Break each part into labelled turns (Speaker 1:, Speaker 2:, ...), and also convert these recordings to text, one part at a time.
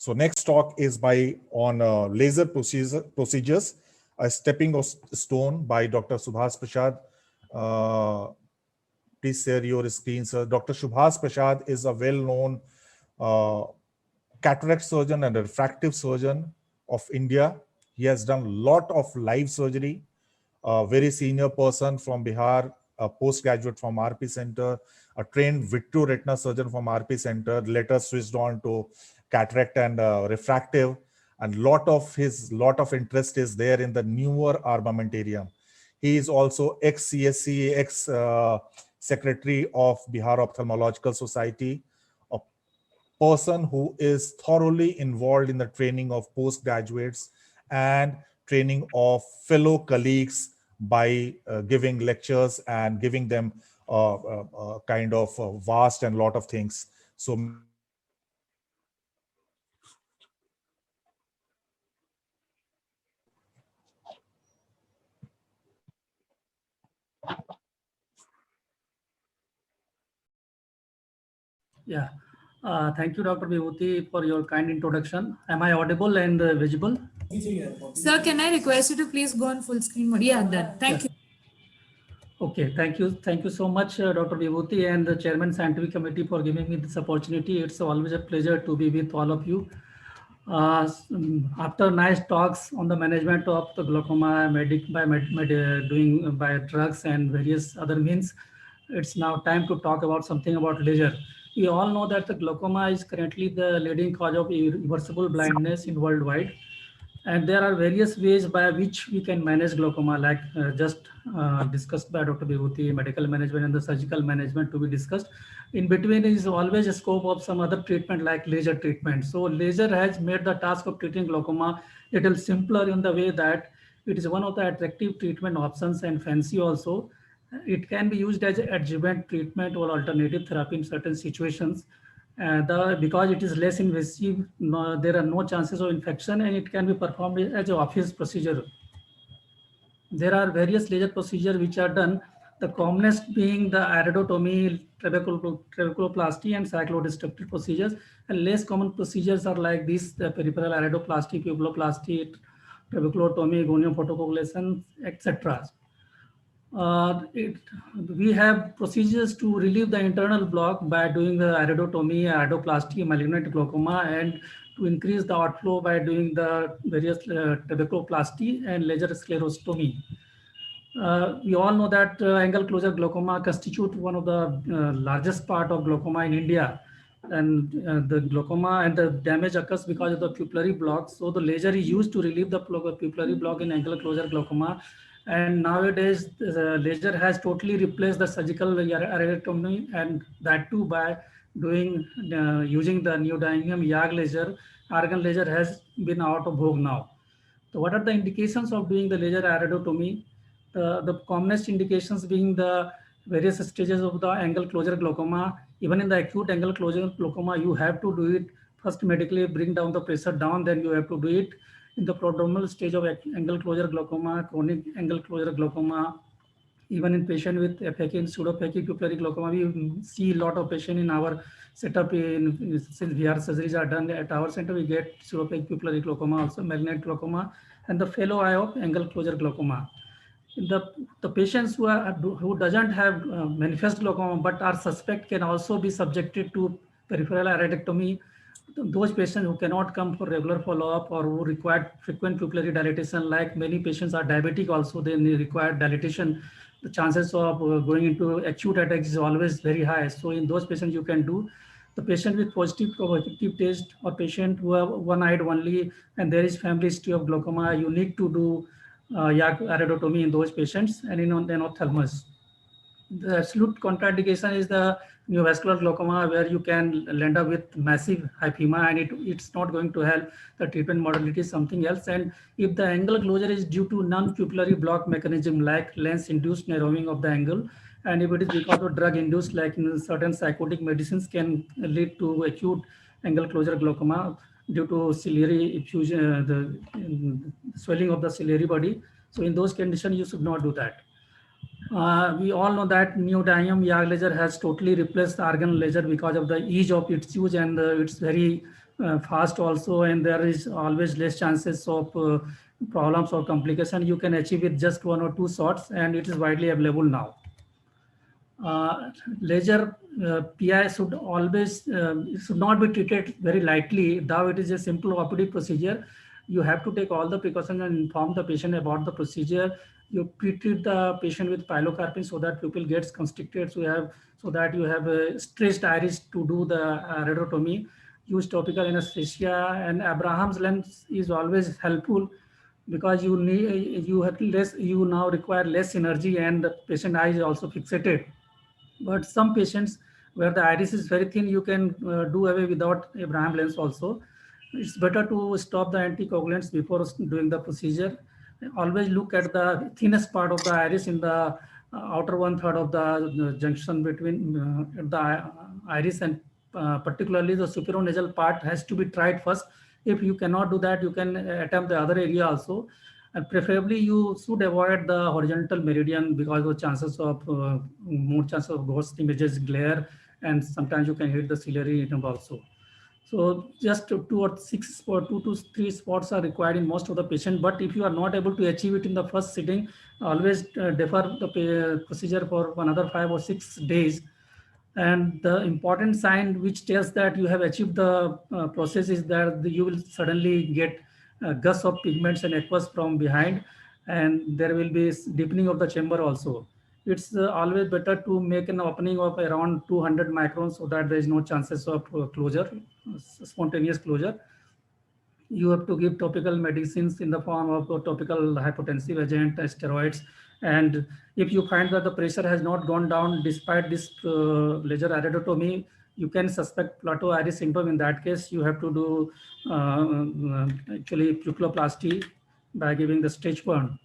Speaker 1: So next talk is by on laser procedures, a stepping stone by Dr. Subhas Prasad. Please share your screen, sir. Dr. Subhas Prasad is a well-known uh, cataract surgeon and a refractive surgeon of India. He has done a lot of live surgery. A very senior person from Bihar, a postgraduate from RP Center, a trained vitreoretina surgeon from RP Center, later switched on to cataract and refractive. And lot of interest is there in the newer armamentarium. He is also ex-CSC, ex-secretary of Bihar Ophthalmological Society, a person who is thoroughly involved in the training of postgraduates and training of fellow colleagues by giving lectures and giving them kind of vast and lot of things. So
Speaker 2: yeah. Thank you, Dr. Vibhuti, for your kind introduction. Am I audible and visible?
Speaker 3: Sir, can I request you to please go on full screen mode? Yeah, done. Thank you.
Speaker 2: Okay, thank you. Thank you so much, Dr. Vibhuti and the Chairman Scientific Committee for giving me this opportunity. It's always a pleasure to be with all of you. After nice talks on the management of the glaucoma, doing by drugs and various other means, it's now time to talk about something about laser. We all know that the glaucoma is currently the leading cause of irreversible blindness in worldwide. And there are various ways by which we can manage glaucoma, like just discussed by Dr. Vibhuti, medical management and the surgical management to be discussed. In between is always a scope of some other treatment like laser treatment. So laser has made the task of treating glaucoma a little simpler in the way that it is one of the attractive treatment options and fancy also. It can be used as an adjuvant treatment or alternative therapy in certain situations. Because it is less invasive, there are no chances of infection and it can be performed as an office procedure. There are various laser procedures which are done, the commonest being the iridotomy, trabeculoplasty and cyclodestructive procedures, and less common procedures are like this, the peripheral iridoplasty, pupilloplasty, trabeculotomy, gonium photocoagulation, etc. We have procedures to relieve the internal block by doing the iridotomy, iridoplasty, malignant glaucoma, and to increase the outflow by doing the various trabeculoplasty and laser sclerostomy. We all know that angle closure glaucoma constitute one of the largest part of glaucoma in India. And the glaucoma and the damage occurs because of the pupillary block. So the laser is used to relieve the pupillary block in angle closure glaucoma. And nowadays, the laser has totally replaced the surgical iridotomy, and that too by doing using the neodymium YAG laser. Argon laser has been out of vogue now. So what are the indications of doing the laser iridotomy? The commonest indications being the various stages of the angle closure glaucoma. Even in the acute angle closure glaucoma, you have to do it first medically, bring down the pressure down, then you have to do it in the prodromal stage of angle closure glaucoma, chronic angle closure glaucoma. Even in patient with aphakic and pseudophakic pupillary glaucoma, we see a lot of patient in our setup. Since VR surgeries are done at our center, we get pseudophakic pupillary glaucoma, also malignant glaucoma, and the fellow eye of angle closure glaucoma. The patients who doesn't have manifest glaucoma but are suspect can also be subjected to peripheral iridectomy. Those patients who cannot come for regular follow-up or who require frequent pupillary dilatation, like many patients are diabetic also, they require dilatation. The chances of going into acute attacks is always very high. So in those patients you can do. The patient with positive provocative test or patient who have one-eyed only and there is family history of glaucoma, you need to do YAG iridotomy in those patients and in ophthalmos. The absolute contraindication is the neovascular glaucoma, where you can end up with massive hyphema and it's not going to help. The treatment modality is something else. And if the angle closure is due to non-pupillary block mechanism like lens-induced narrowing of the angle, and if it is because of drug-induced, like in certain psychotic medicines, can lead to acute angle closure glaucoma due to ciliary effusion, the swelling of the ciliary body. So in those conditions, you should not do that. We all know that neodymium YAG laser has totally replaced the argon laser because of the ease of its use and its very fast also, and there is always less chances of problems or complication. You can achieve with just 1 or 2 shots, and it is widely available now. Laser PI should always should not be treated very lightly. Though it is a simple operative procedure, you have to take all the precautions and inform the patient about the procedure. You pre-treat the patient with pilocarpine so that pupil gets constricted. So that you have a stretched iris to do the iridotomy. Use topical anesthesia, and Abraham's lens is always helpful because you now require less energy, and the patient eye is also fixated. But some patients where the iris is very thin, you can do away without Abraham lens also. It's better to stop the anticoagulants before doing the procedure. Always look at the thinnest part of the iris in the outer 1/3 of the junction between the iris, and particularly the superinasal part has to be tried first. If you cannot do that, you can attempt the other area also. And preferably you should avoid the horizontal meridian because of chances of more chances of ghost images, glare, and sometimes you can hit the ciliary nerve also. So just 2 to 3 spots are required in most of the patient. But if you are not able to achieve it in the first sitting, always defer the procedure for another 5 or 6 days. And the important sign which tells that you have achieved the process is that you will suddenly get gush of pigments and aqueous from behind, and there will be deepening of the chamber also. It's always better to make an opening of around 200 microns so that there is no chances of closure, spontaneous closure. You have to give topical medicines in the form of topical hypotensive agent, steroids. And if you find that the pressure has not gone down despite this laser iridotomy, you can suspect plateau iris syndrome. In that case, you have to do actually pupilloplasty by giving the stitch burn.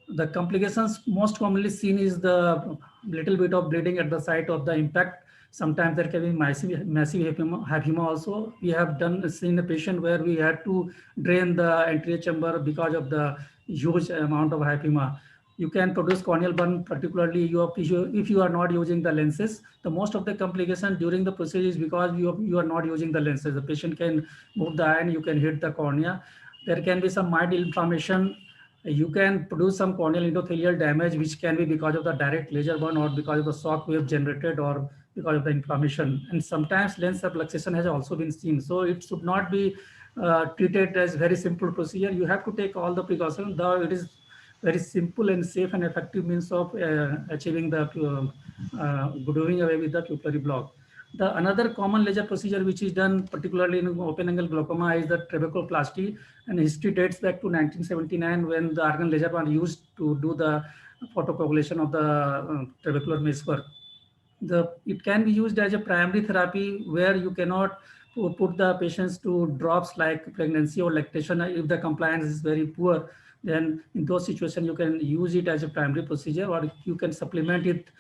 Speaker 2: The complications most commonly seen is the little bit of bleeding at the site of the impact. Sometimes there can be massive hyphema also. We have seen a patient where we had to drain the anterior chamber because of the huge amount of hyphema. You can produce corneal burn, particularly if you are not using the lenses. The most of the complications during the procedure is because you are not using the lenses. The patient can move the eye and you can hit the cornea. There can be some mild inflammation. You can produce some corneal endothelial damage, which can be because of the direct laser burn or because of the shock wave generated or because of the inflammation. And sometimes lens subluxation has also been seen. So it should not be treated as very simple procedure. You have to take all the precautions, though it is very simple and safe and effective means of achieving the doing away with the pupillary block. Another common laser procedure which is done particularly in open angle glaucoma is the trabeculoplasty, and history dates back to 1979 when the argon laser was used to do the photocoagulation of the trabecular meshwork. It can be used as a primary therapy where you cannot put the patients to drops like pregnancy or lactation. If the compliance is very poor, then in those situations you can use it as a primary procedure, or you can supplement it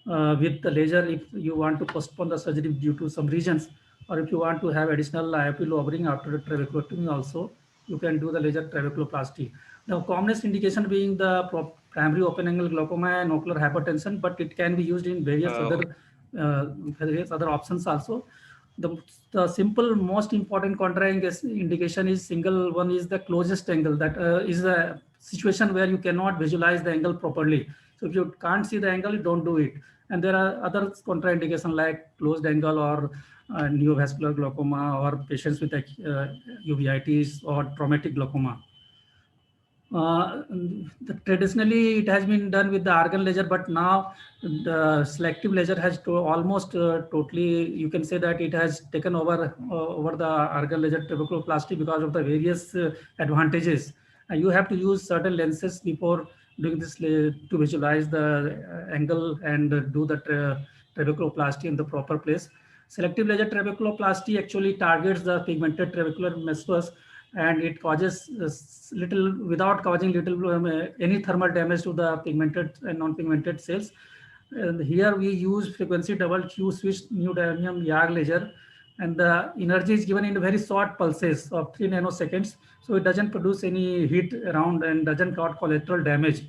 Speaker 2: with the laser if you want to postpone the surgery due to some reasons, or if you want to have additional IOP lowering after the trabeculectomy also, you can do the laser trabeculoplasty. The commonest indication being the primary open angle glaucoma and ocular hypertension, but it can be used in various other options also. The simple most important contraindication is single one is the closest angle. That is a situation where you cannot visualize the angle properly. So if you can't see the angle, you don't do it. And there are other contraindications like closed angle or neovascular glaucoma or patients with uveitis or traumatic glaucoma. Traditionally, it has been done with the argon laser, but now the selective laser has almost totally, you can say that it has taken over the argon laser trabeculoplasty because of the various advantages. You have to use certain lenses before doing this to visualize the angle and do the trabeculoplasty in the proper place. Selective laser trabeculoplasty actually targets the pigmented trabecular meshwork, and it causes without causing any thermal damage to the pigmented and non-pigmented cells. And here we use frequency double Q switch neodymium YAG laser, and the energy is given in very short pulses of 3 nanoseconds. So it doesn't produce any heat around and doesn't cause collateral damage.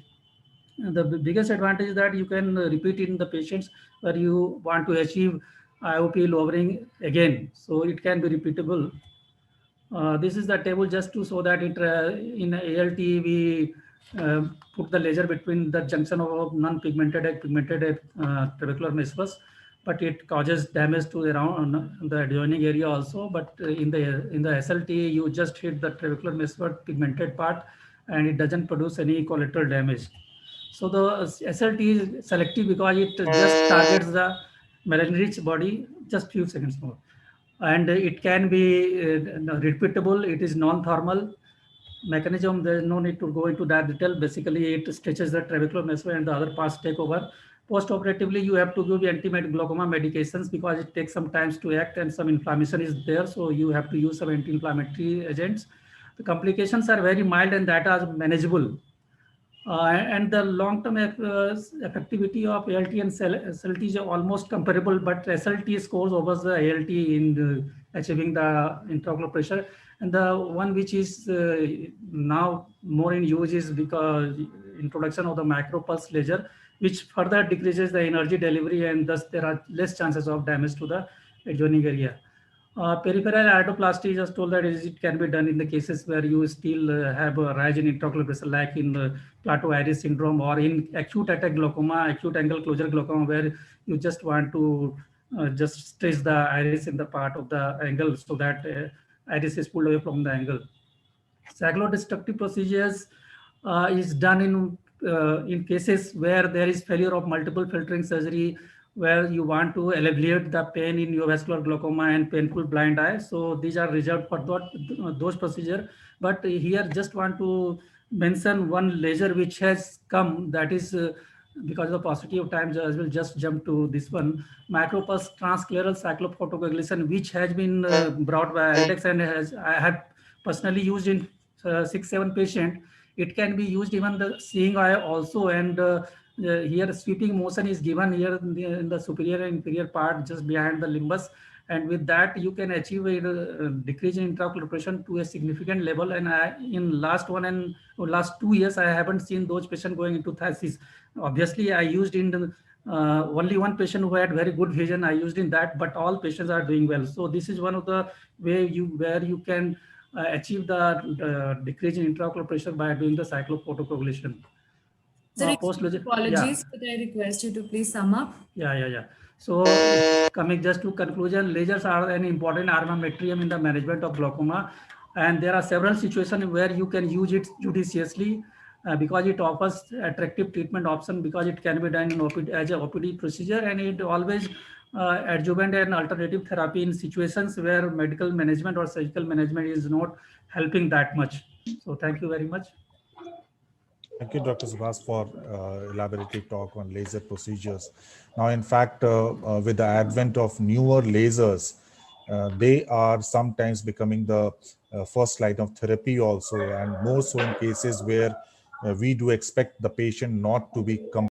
Speaker 2: And the biggest advantage is that you can repeat in the patients where you want to achieve IOP lowering again. So it can be repeatable. This is the table just to show that in ALT we put the laser between the junction of non-pigmented and pigmented trabecular mesopus, but it causes damage to around the adjoining area also. But in the SLT, you just hit the trabecular mesopus pigmented part, and it doesn't produce any collateral damage. So the SLT is selective because it just targets the melanin-rich body. Just few seconds more. And it can be repeatable. It is non-thermal mechanism. There is no need to go into that detail. Basically, it stretches the trabecular mesopus and the other parts take over. Post-operatively, you have to give anti-glaucoma medications because it takes some time to act and some inflammation is there. So you have to use some anti-inflammatory agents. The complications are very mild and that are manageable. And the long-term effectivity of ALT and SLT is almost comparable, but SLT scores over the ALT in achieving the intraocular pressure. And the one which is now more in use is because introduction of the micropulse laser, which further decreases the energy delivery, and thus there are less chances of damage to the adjoining area. Peripheral iridoplasty just told that it can be done in the cases where you still have a rise in intraocular pressure, like in plateau iris syndrome or in acute attack glaucoma, acute angle closure glaucoma, where you just want to just stretch the iris in the part of the angle so that iris is pulled away from the angle. Cyclodestructive procedures is done in cases where there is failure of multiple filtering surgery, where you want to alleviate the pain in neovascular glaucoma and painful blind eye. So these are reserved for those procedures. But here just want to mention one laser which has come, that is because of the paucity of time, I will just jump to this one, micropulse transscleral cyclophotocoagulation, which has been brought by IRIDEX and I have personally used in 6-7 patients. It can be used even the seeing eye also, and here sweeping motion is given here in the superior and inferior part just behind the limbus, and with that you can achieve a decrease in intraocular pressure to a significant level. And in last 2 years I haven't seen those patients going into phthisis. Obviously I used in the, only one patient who had very good vision, I used in that, but all patients are doing well. So this is one of the way where you can achieve the decrease in intraocular pressure by doing the cyclophotocoagulation.
Speaker 3: Sir,
Speaker 2: Post-logic,
Speaker 3: apologies, but I request you to please sum up.
Speaker 2: Yeah. So coming just to conclusion, lasers are an important armamentarium in the management of glaucoma, and there are several situations where you can use it judiciously because it offers attractive treatment option, because it can be done in OPD, as a OPD procedure, and it always adjuvant and alternative therapy in situations where medical management or surgical management is not helping that much. So thank you very much.
Speaker 1: Thank you, Dr. Subhas, for elaborative talk on laser procedures. Now, in fact, with the advent of newer lasers, they are sometimes becoming the first line of therapy also, and more so in cases where we do expect the patient not to be